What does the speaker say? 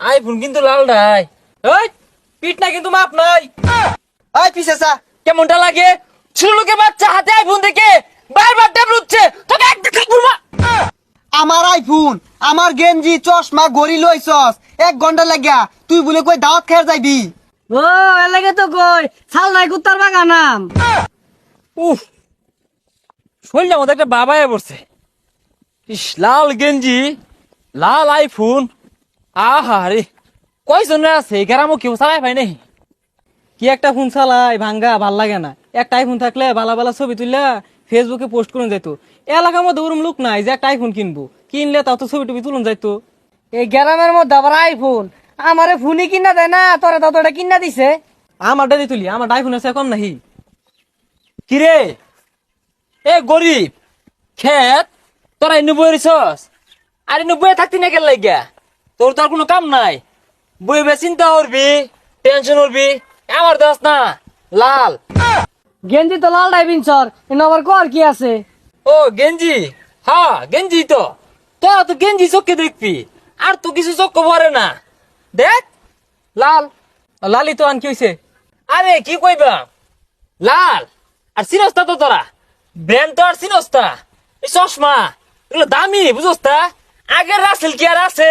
IPhone কিন্তু লাল die. ওই পিট না কিন্তু মাপ নাই। ওই পিছেসা কেমনটা লাগে ছোট লোকের বাচ্চা হাতে আইফোন দেখে বারবার ট্যাব লুচ্ছে তোকে একটা খাইবো না। আমার আইফোন আমার গেঞ্জি চশমা গড়ি লইছস 1 ঘন্টা লাগিয়া তুই বলে কই দাওয়াত খেয়ে যাইবি। ও এলাকে তো কই ছাল নাই কুত্তার বাগানাম। উফ শরীরটার মধ্যে একটা বাবায় পড়ছে। ইস লাল গেঞ্জি লাল আইফোন আহা রে কয়জন আছে গ্রামও কেউ চালাই পাই নাই। কি একটা ফোন চালাই ভাঙ্গা ভাল লাগে না। একটা আইফোন থাকলে বালা বালা ছবি তুললা ফেসবুকে পোস্ট করুন যাইতো। এলাকার মধ্যে ওরম লোক নাই যে একটা আইফোন কিনবো, কিনলে তাও তো ছবি টবি তুলুন যাইতো। এই গ্রামের মধ্যে আবার আইফোন আমারে ফোনই কিনা দেয় না, তোরা তো এটা কিনা দিছে। আমারটা দিয়ে তুলি, আমার আইফোন আছে কম নাহি। কিরে এ গরিব খেত তোরা এনে বই রিছস আর এনে বইয়ে থাকতি না কেন লাগিয়া? তোর তো আর কোনো কাম নাই, বইবে চিন্তা করবি টেনশন করবি। আমার দাস না লাল। গেঞ্জি তো লাল ডাইভিন সর আবার কর কি আছে। ও গেঞ্জি, হ্যাঁ গেঞ্জি তো। তোরা তো গেঞ্জি চোখে দেখবি আর তো কিছু চোখ পড়ে না। দেখ লাল। লালি তো আন কি হয়েছে? আরে কি কইবা লাল আর চিনস্তা তো তোরা ব্র্যান্ড তো আর চিনস্তা। এই চশমা এগুলো দামি বুঝস্তা। আগের রাসেল কি আর আছে?